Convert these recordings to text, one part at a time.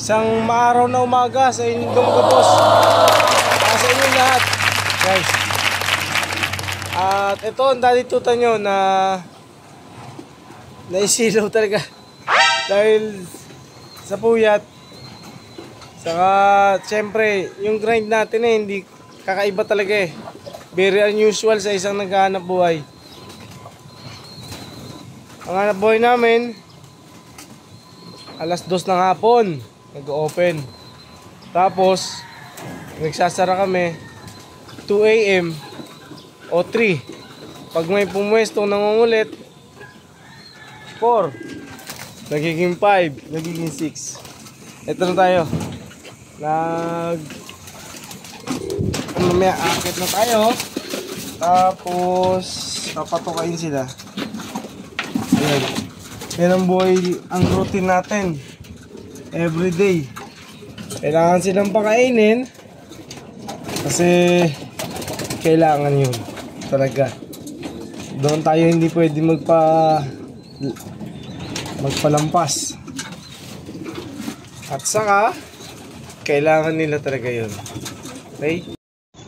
Isang maaraw na umaga sa inyong boss. Sa inyo lahat, guys. At ito ang daditutan nyo na naisilaw talaga dahil sa puyat. Saka syempre yung grind natin hindi kakaiba talaga very unusual sa isang naghahanap buhay. Ang hanap buhay namin alas 2 ng hapon nag-open, tapos nagsasara kami 2 AM o 3. Pag may pumwestong nangungulit 4, nagiging 5, nagiging 6. Ito na tayo, mamaya akit na tayo, tapos papatukain sila. Ayan, yan ang buhay, ang routine natin everyday. Kailangan silang pakainin kasi kailangan yun talaga. Doon tayo hindi pwede magpalampas. At saka kailangan nila talaga yun. Okay?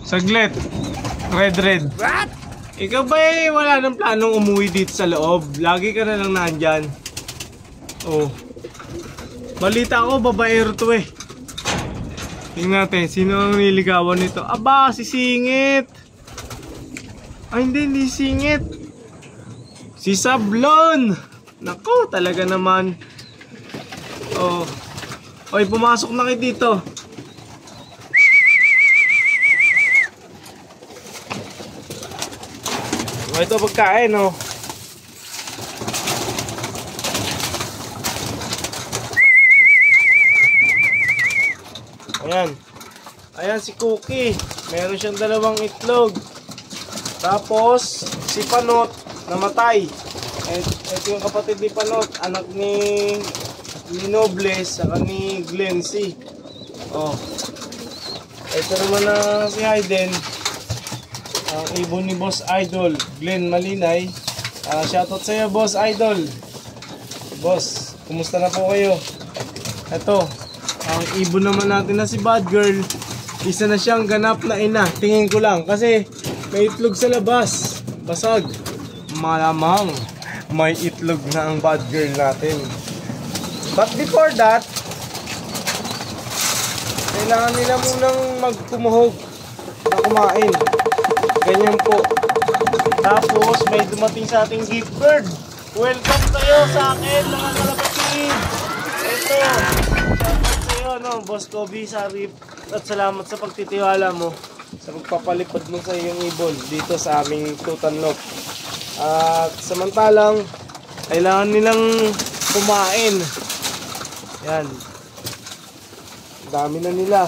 Saglit. Red. What? Ikaw ba wala nang planong umuwi dito sa loob? Lagi ka na lang nandyan. Oh. Balita ko, babaero to Tingnan natin, sino ang niligawan nito? Aba, si Singit. Ay, hindi Singit. Si Sablon. Naku, talaga naman. Oh. Oy, pumasok na kayo dito. Oh, ito pagkain, oh. Ayan si Cookie. Meron siyang 2 itlog. Tapos si Panot namatay. Ito yung kapatid ni Panot, anak ni Nobles saka ni Glency. Oh. Ito naman na si Hayden, ang ibon ni Boss Idol, Glenn Malinay. Shoutout sa iyo, Boss Idol. Boss, kumusta na po kayo? Ito, ang ibon naman natin na si Bad Girl. Isa na siyang ganap na ina. Tingin ko lang kasi may itlog sa labas. Basag. Malamang may itlog na ang Bad Girl natin. But before that, kailangan nila munang magkumuhog na kumain. Ganyan po. Tapos may dumating sa ating gift bird. Welcome kayo sa akin mga kalapatid. Ito, shoutout sa iyo, no, Boss Kobe Sarip. At salamat sa pagtitiwala mo sa pagpapalipad mo sa iyong ibon dito sa aming Tutanlop. At samantalang kailangan nilang kumain. Yan, dami na nila,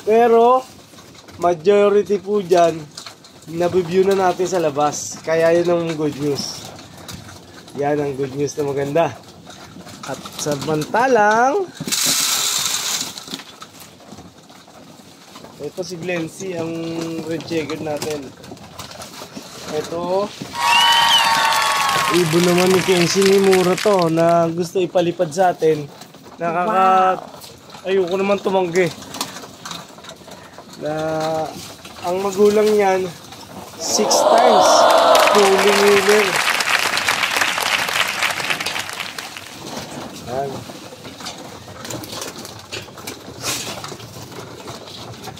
pero majority po dyan nabibview na natin sa labas. Kaya yun ang good news. Yan ang good news na maganda. At samantalang ito si Glency, ang red checker natin. Ito ibon naman ni Kenzie ni Mura to na gusto ipalipad sa atin. Ayoko naman tumanggi na ang magulang niyan 6 times fully winner.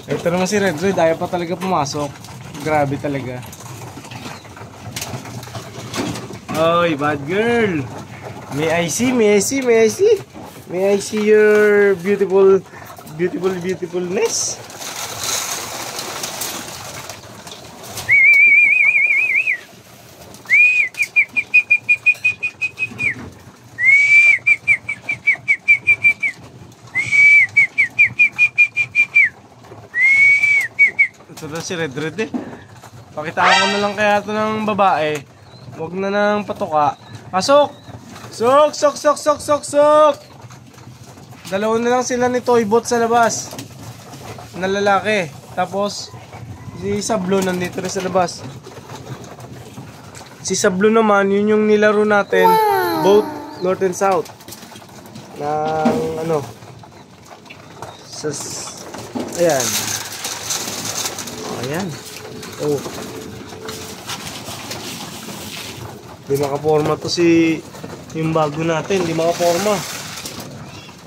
Ito naman si Red, ayaw pa talaga pumasok. Grabe talaga. Oy, Bad Girl. May I see your beautifulness? Ito na si Red Pakitaan ko na lang kaya ito ng babae. Huwag na nang patuka. Pasok! Sok! Dalawa na lang sila ni Toybot sa labas na lalaki. Tapos si Sablo nandito rin sa labas. Si Sablo naman, yun yung nilaro natin, both north and south ng ano. Ayan. Ayan. Oh. Di makaporma to yung bago natin. Di makaporma.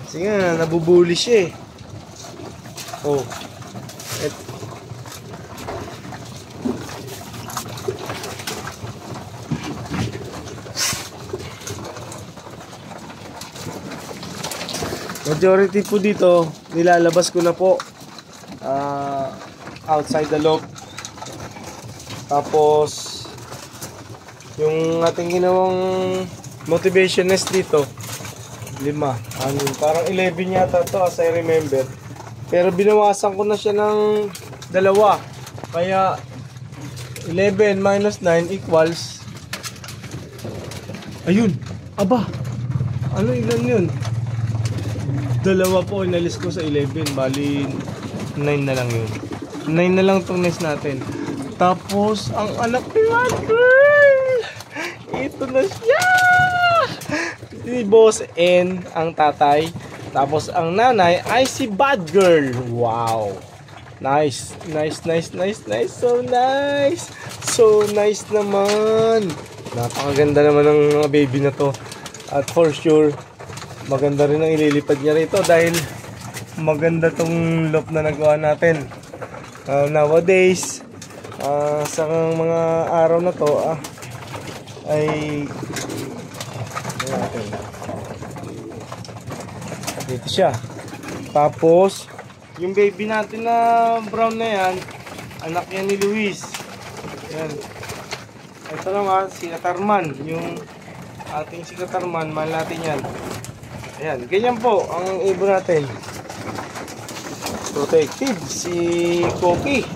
Kasi nga, nabubuli siya eh. Oh. Majority po dito, nilalabas ko na po outside the loop. Tapos yung ating ginawang motivation nest dito 5, parang 11 yata to as I remember. Pero binawasan ko na siya ng 2. Kaya 11 minus 9 equals, ayun, aba, ano ilan yun? 2 po inalis ko sa 11, bali 9 na lang yun. 9 na lang tong nest natin. Tapos ang anak ni Bad Girl, ito na siya. Si Boss N ang tatay. Tapos ang nanay ay si Bad Girl. Wow, nice. So nice. So nice naman. Napakaganda naman ng mga baby na to. At for sure, maganda rin ang ililipad niya rito dahil maganda tong loop na nagawa natin. Nowadays, sa mga araw na to, ay dito siya. Tapos, yung baby natin na brown na yan, anak yan ni Luis. Yan. Ito naman, si Katarman. Yung ating si Katarman, mahal natin yan. Ayan, ganyan po ang ibon natin. Protective, si Koki.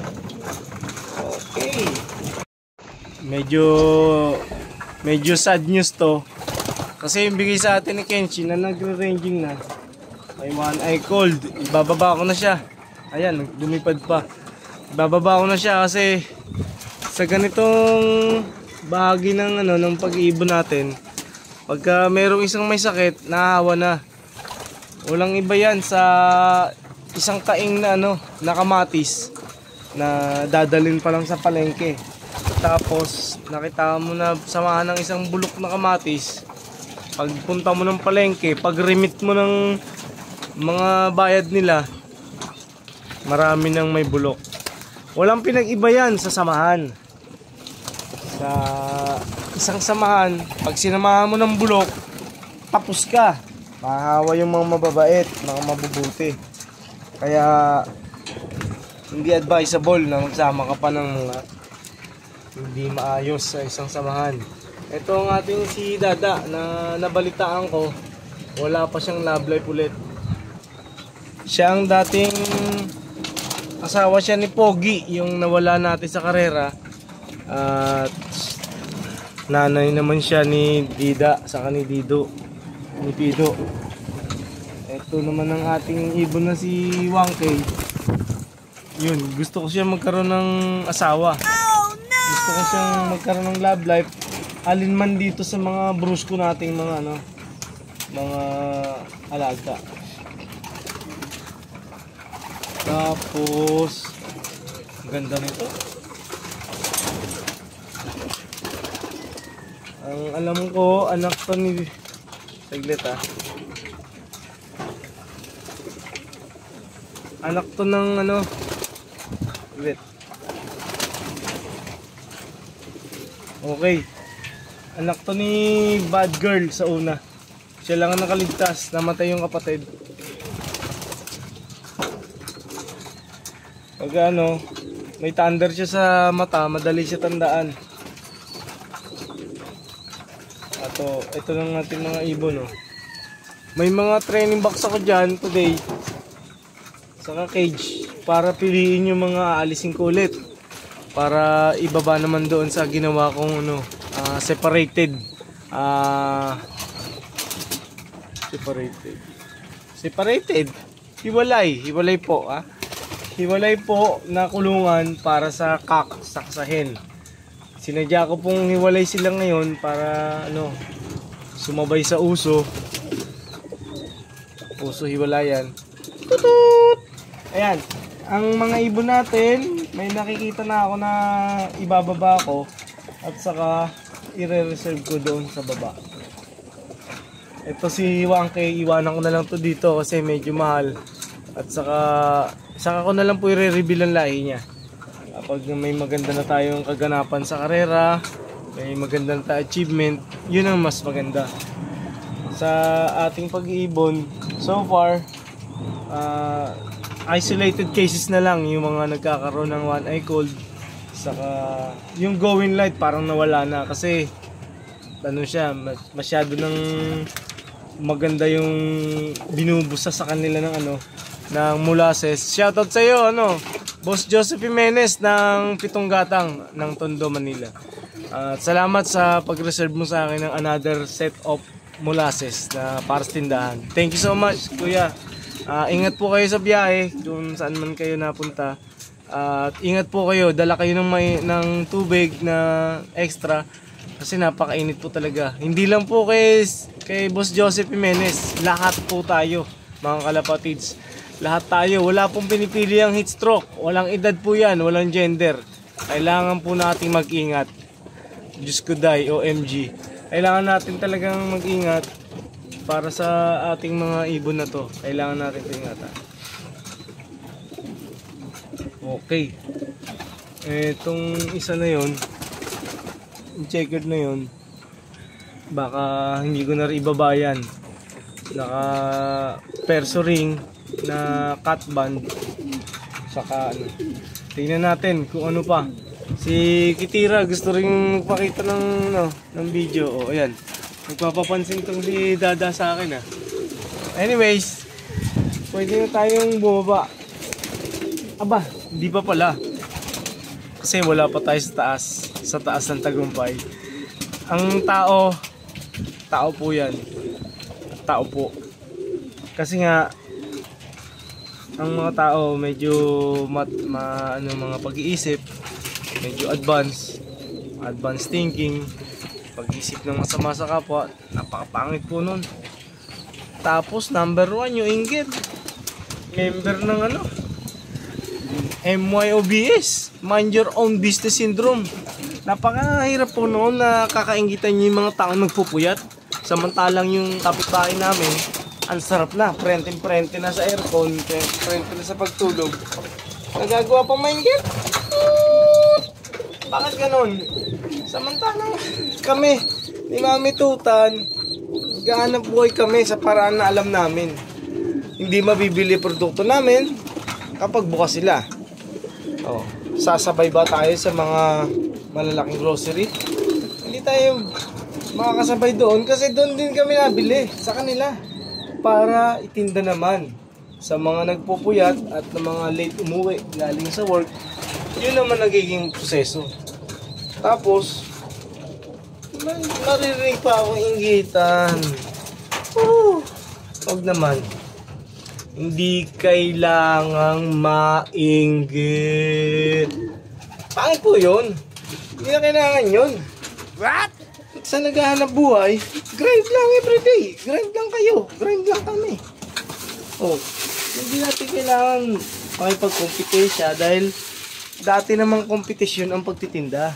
Okay. Medyo sad news to. Kasi yung bigay sa atin ni Kenshi na nagre-ranging na, ay one eye cold. Ibababa ko na siya. Ayan, lumipad pa. Ibababa ko na siya kasi sa ganitong bahagi ng ng pag-iibon natin, pagka merong isang may sakit, naawa na. Walang iba yan sa isang taing na na kamatis na dadalhin pa lang sa palengke. Tapos nakita mo na samahan ng isang bulok na kamatis. Pagpunta mo ng palengke, pag remit mo ng mga bayad nila, marami nang may bulok. Walang pinag-iba yan sa samahan. Sa isang samahan, pag sinamahan mo ng bulok, tapos ka. Mahahawa yung mga mababait, mga mabubuti. Kaya hindi advisable na magsama ka pa ng mga hindi maayos sa isang samahan. Ito ang ating si Dada na nabalitaan ko, wala pa siyang love life ulit. Siya ang dating asawa siya ni Pogi, yung nawala natin sa karera. At nanay naman siya ni Dida, saka ni Dido, ni Pido. Ito naman ang ating ibon na si Wangkay. Yun, gusto ko siya magkaroon ng asawa. Gusto ko siyang magkaroon ng love life. Alin man dito sa mga brusko nating mga mga alaga. Tapos ganda nito. Ang alam ko, anak to ni saglit anak to ng saglit. Okay. Anak to ni Bad Girl sa una. Siya lang ang nakaligtas, namatay yung kapatid. Pag may thunder siya sa mata, madali siya tandaan. Ito lang natin mga ibon, May mga training box ako dyan today, saka cage, para piliin yung mga aalisin ko ulit. Para ibaba naman doon sa ginawa kong separated. Separated. Hiwalay po, Hiwalay po na kulungan para sa saksahin. Sinadya ko pong hiwalay sila ngayon para sumabay sa uso. puso hiwalayan. Tutut! Ayan, ang mga ibon natin, may nakikita na ako na ibababa ko at saka i-reserve ko doon sa baba. Ito si Wangke, iwanan ko na lang to dito kasi medyo mahal. At saka ko na lang po i-reveal ang lahi niya. Kapag may maganda na tayong kaganapan sa karera, may maganda na tayong achievement, yun ang mas maganda. Sa ating pag-iibon, so far, isolated cases na lang yung mga nagkakaroon ng one eye cold. Saka yung going light parang nawala na kasi ano siya, masyado ng maganda yung binubusa sa kanila ng ng molasses. Shoutout sa iyo Boss Joseph Jimenez ng Pitong Gatang ng Tondo, Manila. At salamat sa pag-reserve mo sa akin ng another set of molasses na para sa tindahan. Thank you so much, kuya. Ingat po kayo sa biyahe kung saan man kayo napunta. At ingat po kayo, dala kayo ng tubig na extra kasi napakainit po talaga. Hindi lang po kay Boss Joseph Jimenez, lahat po tayo mga kalapatids. Lahat tayo, wala pong pinipili ang heat stroke. Walang edad po yan, walang gender. Kailangan po nating mag-ingat. Diyos ko day, OMG. Kailangan natin talagang mag-ingat para sa ating mga ibon na to. Kailangan natin ito ingatan. Okay. Itong isa na yon, checkered na yon, baka hindi ko na rin ibabayan. Naka perso ring na cut band. Saka tingnan natin kung ano pa. Si Kitira gusto ring magpakita ng video. O ayan, nagpapapansin tong si Dada sa akin Anyways, pwede na tayong bumaba. Aba, hindi pa pala. Kasi wala pa tayo sa taas ng tagumpay. Ang tao po yan. Tao po. Kasi nga, ang mga tao medyo mga pag-iisip, medyo advanced thinking, pag-iisip ng masama sa kapwa, napakapangit po nun. Tapos number 1 yung inggit. Member ng MYOBS, Mind Your Own Business Syndrome. Napakahirap po noon na kakaingitan nyo yung mga taong nagpupuyat. Samantalang yung kapitbahay namin, ang sarap na, prente na sa aircon, prente na sa pagtulog. Nagagawa pang maingit. Bakit ganon? Samantalang kami, ni Mami Tutan, gaanap buhay kami sa paraan na alam namin. Hindi mabibili produkto namin kapag bukas sila. Sasabay ba tayo sa mga malalaking grocery? Hindi tayo makakasabay doon kasi doon din kami nabili sa kanila para itinda naman sa mga nagpupuyat at na mga late umuwi galing sa work. Yun naman nagiging proseso. Tapos naririnig pa akong inggitan. Huwag naman. Hindi kailangang mainggit. Pangit po yun. Hindi na kailangan yun. What? Sa naghahanap buhay, grind lang everyday. Grind lang kayo. Grind lang kami. Hindi natin kailangan makipag-compete dahil dati namang kompetisyon ang pagtitinda.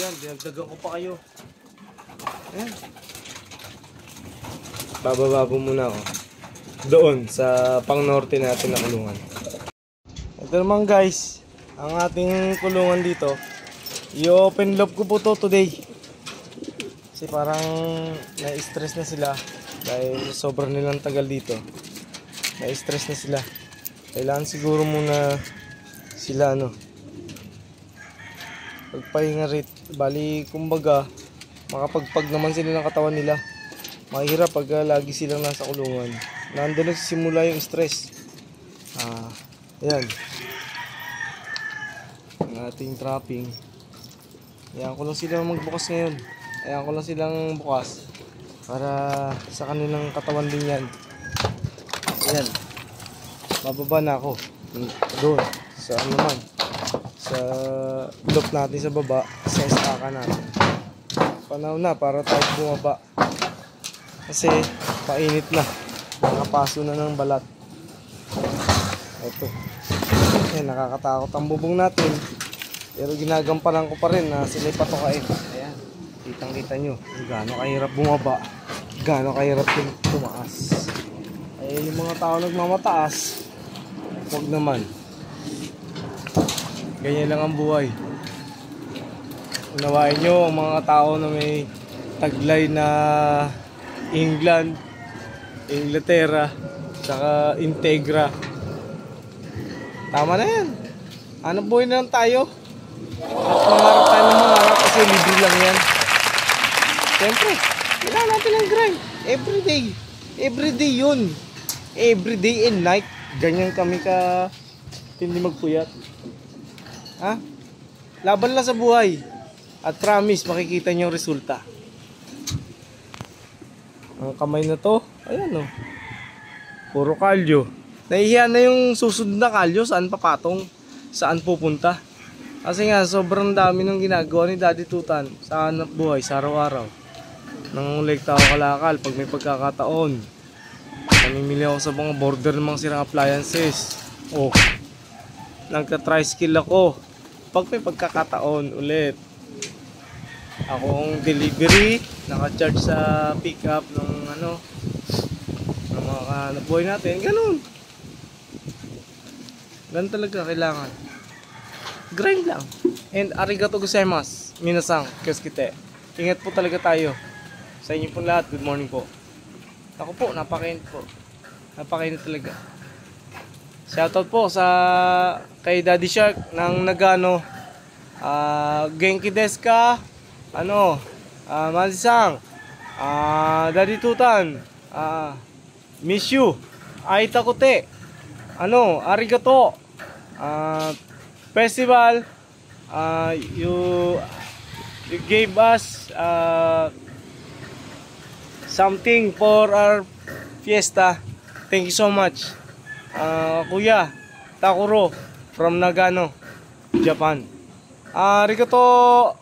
Ayan, dinagdagan ko pa kayo. Ayan. Bababa muna ako doon sa pang-norte natin na kulungan. Ito naman guys, ang ating kulungan dito. I-open loop ko po to today. Kasi parang na-stress na sila dahil sobrang nilang tagal dito. Na-stress na sila. Kailangan siguro muna sila pagpahinga rin. Bali kumbaga makapagpag naman sila ng katawan nila. Mahirap pag lagi silang nasa kulungan. Nandun nagsisimula yung stress. Ayan. Ang ating trapping. Ayan ko lang silang magbukas ngayon. Ayan ko lang silang bukas. Para sa kanilang katawan din yan. Ayan. Bababa na ako. Doon. Sa sa loop natin sa baba. Sa estaka natin. Panahon na para tayo bumaba. Kasi Painit na. Nakapaso na ng balat. Ito. Ayan, nakakatakot ang bubong natin. Pero ginagampanan ko pa rin na sila'y patukain. Ayan. Kitang-kita nyo. Gaano kahirap bumaba. Gaano kahirap tumaas. Ay, yung mga tao nagmamataas, huwag naman. Ganyan lang ang buhay. Unawain nyo ang mga tao na may taglay na England, Inglaterra, saka Integra. Tama na yan. Hanap buhay na lang tayo. At mangarap tayo ng mangarap kasi libre lang yan. Siyempre, kailangan natin ang grind. Everyday. Everyday yun. Everyday and night. Ganyan kami ka hindi magpuyat. Ha? Laban lang sa buhay. At promise, makikita nyo yung resulta. Ang kamay na to, ayan o. Puro kalyo. Nahihiya na yung susunod na kalyo, saan papatong, saan pupunta. Kasi nga, sobrang dami ng ginagawa ni Daddy Tutan sa hanap buhay, sa araw-araw. Nangulik tao kalakal pag may pagkakataon. Namimili ako sa mga border ng mga sirang appliances. Oh, nagka-tricycle ako pag may pagkakataon ulit. Akong delivery, naka-charge sa pick-up ng ano, ng mga hanap buhay natin. Ganun. Ganun talaga kailangan. Grind lang. And arigato gozaimasu. Minasang, kyoskite. Ingat po talaga tayo. Sa inyo po lahat, good morning po. Ako po, napakainit po. Napakainit talaga. Shoutout po sa kay Daddy Shark ng Nagano. Genki desu ka? Mansang. Daddy Tutan. Miss you. Aita kote. Arigato. Festival. You gave us something for our fiesta. Thank you so much. Kuya Takuro from Nagano, Japan. Arigato.